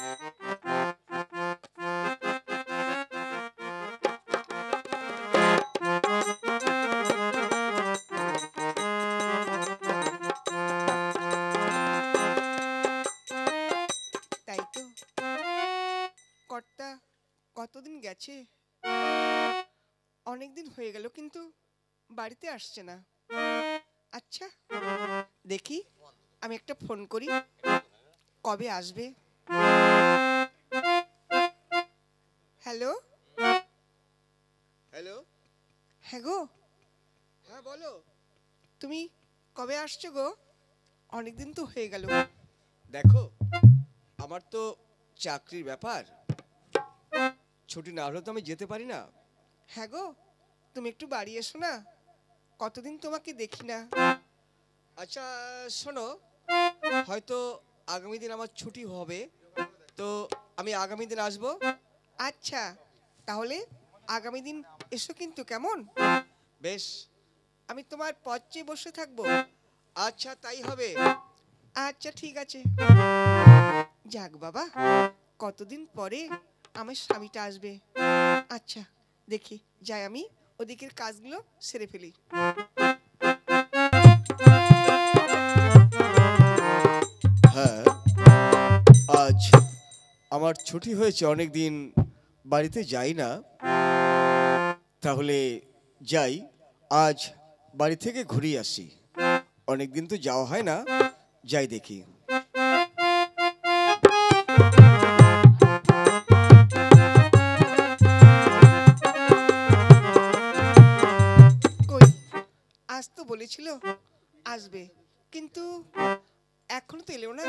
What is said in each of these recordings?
তাই তো, কর্তা কতদিন গেছে, অনেকদিন হয়ে গেল কিন্তু বাড়িতে আসছে না। আচ্ছা দেখি, আমি একটা ফোন করি, কবে আসবে। হ্যালো। হ্যালো। হ্যাঁ গো, হ্যাঁ বলো। তুমি কবে আসছো গো? অনেকদিন তো হয়ে গেল। দেখো, আমার তো চাকরির ব্যাপার, ছুটি না হলে তো আমি যেতে পারি না। হ্যাঁ গো, তুমি একটু বাড়ি এসো না, কতদিন তোমাকে দেখি না। আচ্ছা শোনো, হয়তো আগামী দিন আমার ছুটি হবে, তো আমি আগামী দিন আসবো। আচ্ছা তাহলে আগামী দিন এসো কিন্তু, কেমন? বেশ। আমি তোমার পথ চেয়ে বসে থাকবো। আচ্ছা তাই হবে। আচ্ছা ঠিক আছে। যাক বাবা, কতদিন পরে আমার স্বামীটা আসবে। আচ্ছা দেখি, যাই আমি ওদিকের কাজগুলো সেরে ফেলি। হ্যাঁ, আজ আমার ছুটি হয়েছে, অনেক দিন বাড়িতে যাই না, তাহলে যাই, আজ বাড়ি থেকে ঘুরিয়ে আসি। অনেক দিন তো যাওয়া হয় না, যাই দেখি। কই, আজ তো বলেছিল আসবে, কিন্তু এখনো তো এলো না,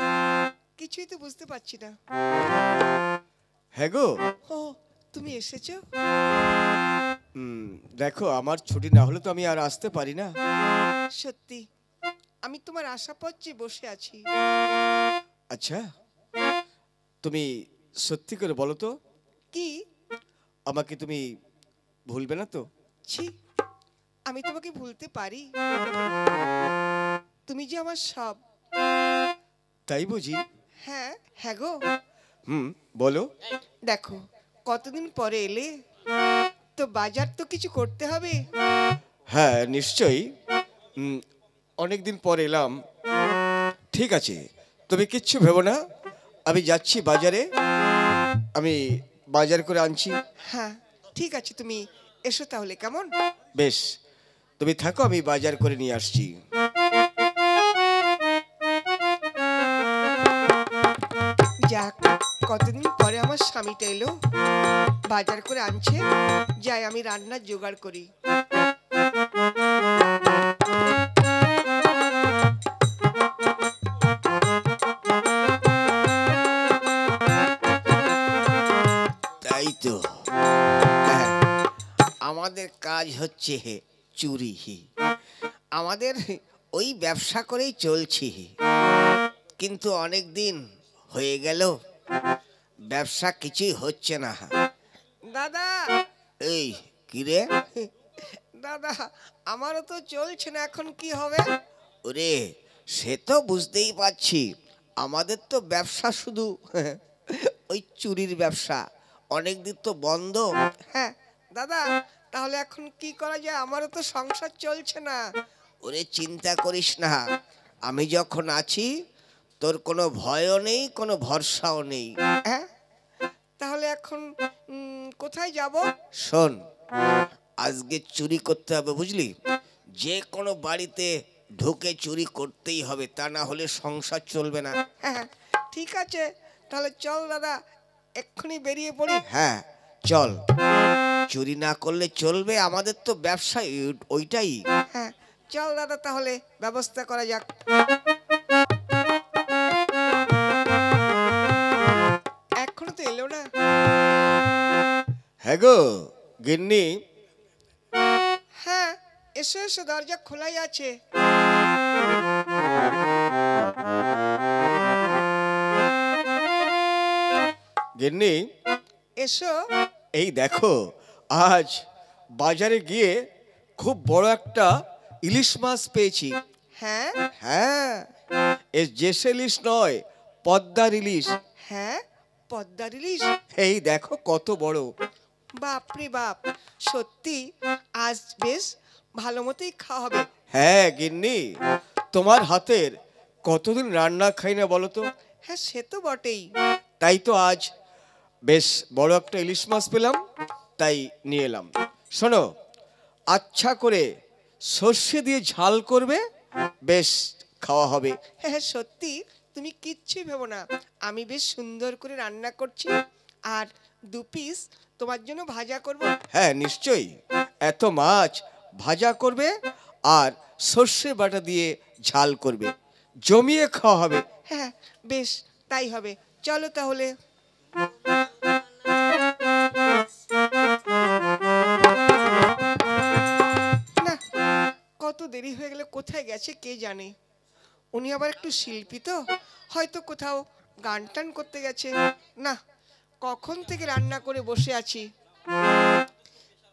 কিছুই তো বুঝতে পারছি না। হ্যাঁ গো। ও, তুমি এসেছো? দেখো, আমার ছুটি না হলে তো আমি আর আসতে পারি না। সত্যি, আমি তোমার আশা পথ চেয়ে বসে আছি। আচ্ছা, তুমি সত্যি করে বলো তো, কি? আমাকে তুমি ভুলবে না তো? ছি, আমি তোমাকে ভুলতে পারি? তুমি যে আমার সব। তাই বুঝি? হ্যাঁ হ্যাঁ গো। বলো। দেখো, কতদিন পরে এলে, তো বাজার তো কিছু করতে হবে। হ্যাঁ নিশ্চয়ই, অনেক দিন পর এলাম। ঠিক আছে, তুমি কিচ্ছু ভেবো না, আমি যাচ্ছি বাজারে, আমি বাজার করে আনছি। হ্যাঁ ঠিক আছে, তুমি এসো তাহলে, কেমন? বেশ, তুমি থাকো, আমি বাজার করে নিয়ে আসছি। যাক, কতদিন পরে আমার স্বামীটা এলো, বাজার করে আনছে, যাই আমি রান্নার জোগাড় করি। তাই তো, আমাদের কাজ হচ্ছে চুরি, আমাদের ওই ব্যবসা করেই চলছি, কিন্তু অনেক দিন হয়ে গেল ব্যবসা কিছুই হচ্ছে না। দাদা, এই কি রে? দাদা আমারও তো চলছে না, এখন কি হবে? ওরে, সে তো বুঝতেই পারছি, আমাদের তো ব্যবসা শুধু ওই চুরির ব্যবসা, অনেক দিন তো বন্ধ। হ্যাঁ দাদা, তাহলে এখন কি করা যায়, আমারও তো সংসার চলছে না। ওরে চিন্তা করিস না, আমি যখন আছি তোর কোনো ভয়ও নেই, কোনো ভরসাও নেই। হ্যাঁ, তাহলে এখন কোথায় যাব? শোন, আজকে চুরি করতে হবে বুঝলি, যে কোনো বাড়িতে ঢুকে চুরি করতেই হবে, তা না হলে সংসার চলবে না। হ্যাঁ ঠিক আছে, তাহলে চল দাদা, এক্ষুনি বেরিয়ে পড়ি। হ্যাঁ চল, চুরি না করলে চলবে, আমাদের তো ব্যবসা ওইটাই। হ্যাঁ চল দাদা, তাহলে ব্যবস্থা করা যাক। এখনো তো এলো না। হ্যাঁ গো গিন্নি। হ্যাঁ এসো এসো, দরজা খোলাই আছে। গিন্নি এসো। এই দেখো, আজ বাজারে গিয়ে খুব বড় একটা ইলিশ মাছ পেয়েছি। হ্যাঁ হ্যাঁ, এ জেসে ইলিশ নয়, পদ্মার ইলিশ। হ্যাঁ, পদ্মার ইলিশ? এই দেখো কত বড়। বাপরে বাপ, সত্যি আজ বেশ ভালো মতোই খাওয়া হবে। হ্যাঁ গিন্নি, তোমার হাতের কতদিন রান্না খাই না বলো তো। হ্যাঁ, সে তো বটেই। তাই তো আজ বেশ বড় একটা ইলিশ মাছ পেলাম, তাই নিয়ে এলাম। শোনো, আচ্ছা করে সর্ষে দিয়ে ঝাল করবে, বেশ খাওয়া হবে। হ্যাঁ সত্যি, তুমি কিচ্ছুই ভেবো না, আমি বেশ সুন্দর করে রান্না করছি। আর 2 পিস তোমার জন্য ভাজা করব। হ্যাঁ নিশ্চয়ই, এত মাছ ভাজা করবে আর সর্ষে বাটা দিয়ে ঝাল করবে, জমিয়ে খাওয়া হবে। হ্যাঁ বেশ, তাই হবে, চলো তাহলে। না, কত দেরি হয়ে গেলে, কোথায় গেছে কে জানে। উনি আবার একটু শিল্পী তো, হয়তো কোথাও গান টান করতে গেছে। না, কখন থেকে রান্না করে বসে আছি,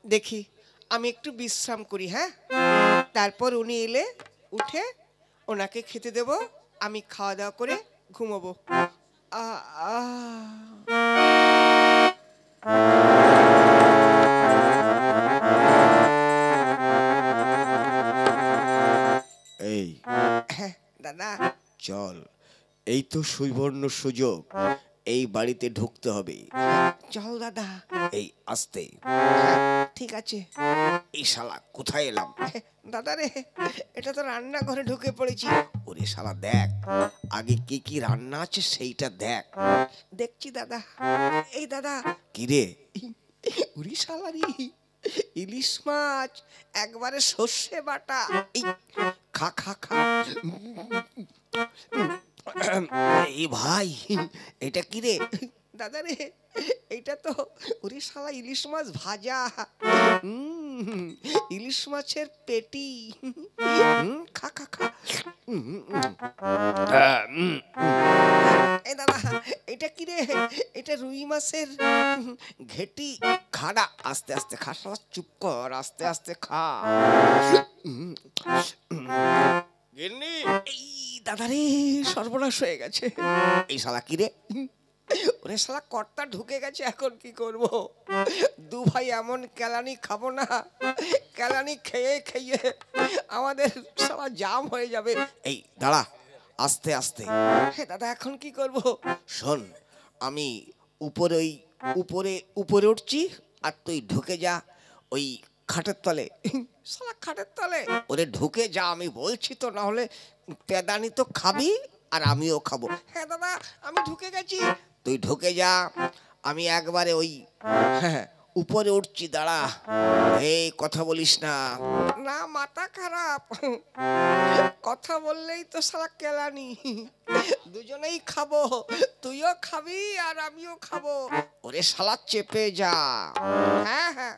দেখি আমি একটু বিশ্রাম করি। হ্যাঁ, তারপর উনি এলে উঠে ওনাকে খেতে দেব, আমি খাওয়া দাওয়া করে ঘুমোবো। আ আ এই হ্যাঁ দাদা। চল, এই তো সুবর্ণ সুযোগ, এই বাড়িতে ঢুকতে হবে। চল দাদা। এই আস্তে। হ্যাঁ, ঠিক আছে। এই শালা কোথায় এলাম? দাদা রে, এটা তো রান্নাঘরে ঢুকে পড়েছি। ওরে শালা দেখ, আগে কি কি রান্না আছে সেইটা দেখ। দেখছি দাদা। এই দাদা, কি রে? উড়ি শালারি, ইলিশ মাছ, একবারে সর্ষে বাটা। এই খা খা খা। এই ভাই, এটা কি রে? দাদা রে, এইটা তো ওরে শালা ইলিশ মাছ ভাজা। ইলিশ মাছের পেটি। খা খা খা। এই দাদা, এটা কি রে? এটা রুই মাছের ঘেটি। খাড়া, আস্তে আস্তে খা শালা, চুপ কর, আস্তে আস্তে খা। গিন্নি, এই দাদা রে, সর্বনাশ হয়ে গেছে। এই শালা কি রে? ওরে শালা কর্তা ঢুকে গেছে, এখন কি করব? 2 ভাই এমন কেলানি খাবো না, কেলানি খেয়ে খেয়ে আমাদের শালা জাম হয়ে যাবে। এই দাঁড়া, আস্তে আস্তে। হ্যাঁ দাদা, এখন কি করব? শোন, আমি উপরে ওই উপরে উপরে উঠছি, আর তুই ঢুকে যা ওই খাটের তলে। শালা খাটের তলে? ওরে ঢুকে যা আমি বলছি তো, না হলে পেদানি তো খাবি আর আমিও খাবো। হ্যাঁ দাদা, আমি ঢুকে গেছি। তুই ঢুকে যা, আমি একবারে ওই হ্যাঁ উপরে উঠছি, দাঁড়া। এই কথা বলিস না। না, মাথা খারাপ, কথা বললেই তো শালা কেলানি। দুজনেই খাবো, তুইও খাবি আর আমিও খাবো। ওরে শালা চেপে যা। হ্যাঁ হ্যাঁ।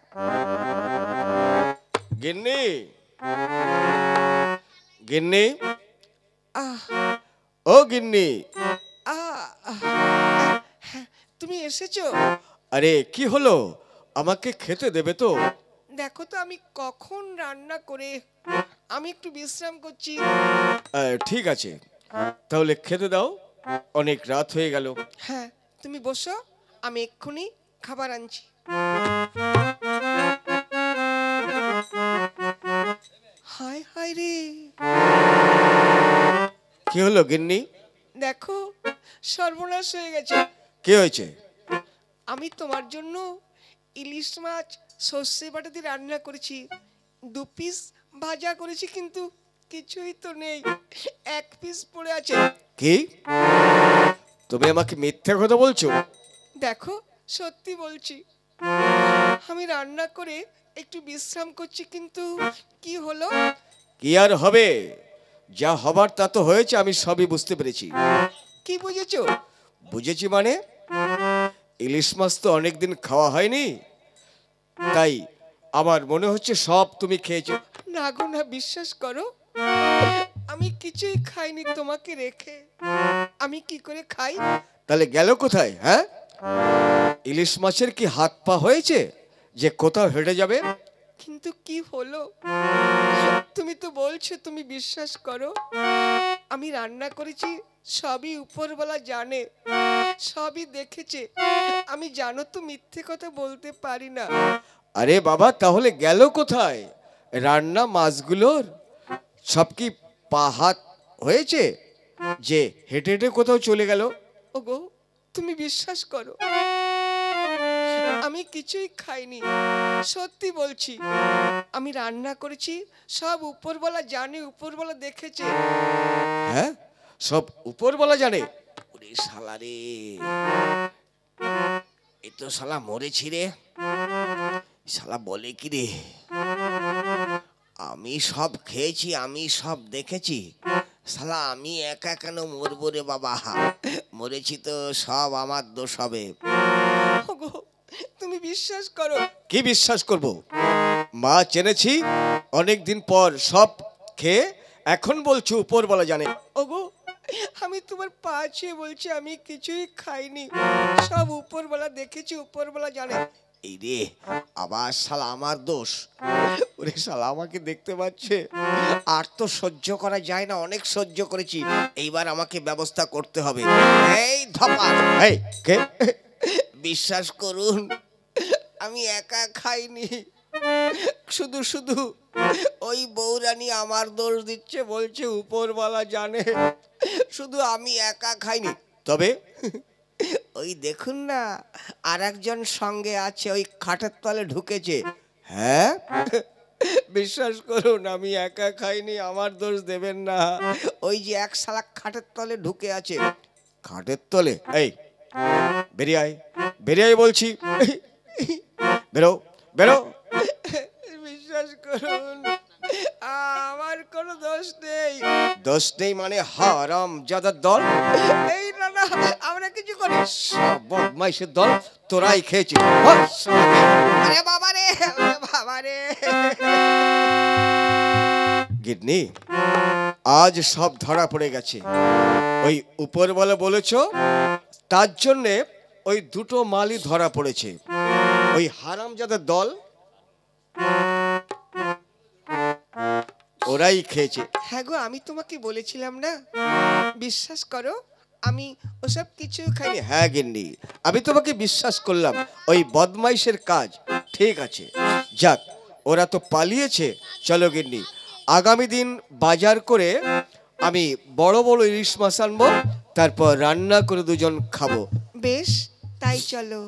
গিন্নি, গিন্নি, আহ ও গিন্নি। আহ আহ, হ্যাঁ, তুমি এসেছো? আরে কি হলো, আমাকে খেতে দেবে তো? দেখো তো, আমি কখন রান্না করে আমি একটু বিশ্রাম করছি। ঠিক আছে, তাহলে খেতে দাও, অনেক রাত হয়ে গেল। হ্যাঁ, তুমি বসো, আমি এক্ষুনি খাবার আনছি। হায় হায় রে, কি হলো গিন্নি? দেখো সর্বনাশ হয়ে গেছে। কি হয়েছে? আমি তোমার জন্য ইলিশ মাছ সর্ষে বাটা দিয়ে রান্না করেছি, 2 পিস ভাজা করেছি, কিন্তু কিছুই তো নেই, 1 পিস পড়ে আছে। কি, তুমি আমাকে মিথ্যে কথা বলছো? দেখো, সত্যি বলছি, আমি রান্না করে একটু বিশ্রাম করছি, কিন্তু কি হলো? কি আর হবে, যা হবার তা তো হয়েছে, আমি সবই বুঝতে পেরেছি। কি বুঝেছো? বুঝেছি মানে, ইলিশ মাছ তো অনেকদিন খাওয়া হয়নি, তাই আমার মনে হচ্ছে সব তুমি খেয়েছো। না গো না, বিশ্বাস করো, আমি কিছুই খাইনি তোমাকে রেখে। আমি কি করে খাই? তাহলে গেল কোথায়? হ্যাঁ, ইলিশ মাছের কি হাত পা হয়েছে যে কোথাও হেঁটে যাবে? কিন্তু কি হলো? তুমি তো বলছো তুমি বিশ্বাস করো, আমি রান্না করেছি, সবই উপরওয়ালা জানে। সবই দেখেছে। আমি জানো তো মিথ্যে কথা বলতে পারি না। আরে বাবা, তাহলে গেল কোথায় রান্না মাছগুলোর? সব কি পা হাত হয়েছে যে হেঁটে হেঁটে কোথাও চলে গেল? ওগো, তুমি বিশ্বাস করো, আমি কিছুই খাইনি, সত্যি বলছি। আমি রান্না করেছি, সব উপরওয়ালা জানে, উপরওয়ালা দেখেছে। হ্যাঁ, সব উপরওয়ালা জানে? ওরে শালা রে, এ তো শালা মরেছি রে। শালা বলে কি রে, আমি সব খেয়েছি, আমি সব দেখেছি, শালা আমি একা কেন মরবো রে বাবা? মরেছি তো সব আমার দোষ হবে। ওগো, তুমি বিশ্বাস করো। কি বিশ্বাস করব? মাছ এনেছি অনেক দিন পর, সব খেয়ে এখন বলছো উপরওয়ালা জানে। ওগো, আমি তোমার পা ছুঁয়ে বলছি, আমি কিছুই খাইনি, সব উপরওয়ালা দেখেছি, উপরওয়ালা জানে। এই রে, আবার শালা আমার দোষ। ওরে শালা আমাকে দেখতে পাচ্ছে, আর তো সহ্য করা যায় না, অনেক সহ্য করেছি, এইবার আমাকে ব্যবস্থা করতে হবে। এই ধপা, এই কে? বিশ্বাস করুন, আমি একা খাইনি, শুধু শুধু ওই বউরানী আমার দোষ দিচ্ছে, বলছে উপরওয়ালা জানে, শুধু আমি একা খাইনি। তবে ওই দেখুন না, আর একজন সঙ্গে আছে, ওই খাটের তলে ঢুকেছে। হ্যাঁ, বিশ্বাস করুন, আমি একা খাইনি, আমার দোষ দেবেন না। ওই যে এক শালা খাটের তলে ঢুকে আছে। খাটের তলে? এই বেরিয়ে আয়, বেরিয়ে আয় বলছি। বেরো, বেরো। বিশ্বাস করুন, আমার কোনো দোষ নেই। দোষ নেই মানে? হারাম জাদার দল! এই না না, আমরা কিছু করি। সব বদমাইশের দল, তোরাই খেয়েছিস। আরে বাবা রে, আরে বাবা রে। গিন্নি, আজ সব ধরা পড়ে গেছে। ওই উপরওয়ালা বলেছো, তার জন্যে ওই দুটো মালই ধরা পড়েছে। ওই হারামজাদার দল, ওরাই খেয়েছে। হ্যাঁ গো, আমি তোমাকে বলেছিলাম না, বিশ্বাস করো, আমি ওসব কিছু খাইনি। হ্যাঁ গিন্নি, আমি তোমাকে বিশ্বাস করলাম, ওই বদমাইশের কাজ। ঠিক আছে, যাক, ওরা তো পালিয়েছে। চলো গিন্নি, আগামী দিন বাজার করে আমি বড় বড় ইলিশ মাছ আনবো, তারপর রান্না করে দুজন খাবো। বেশ, তাই চলো।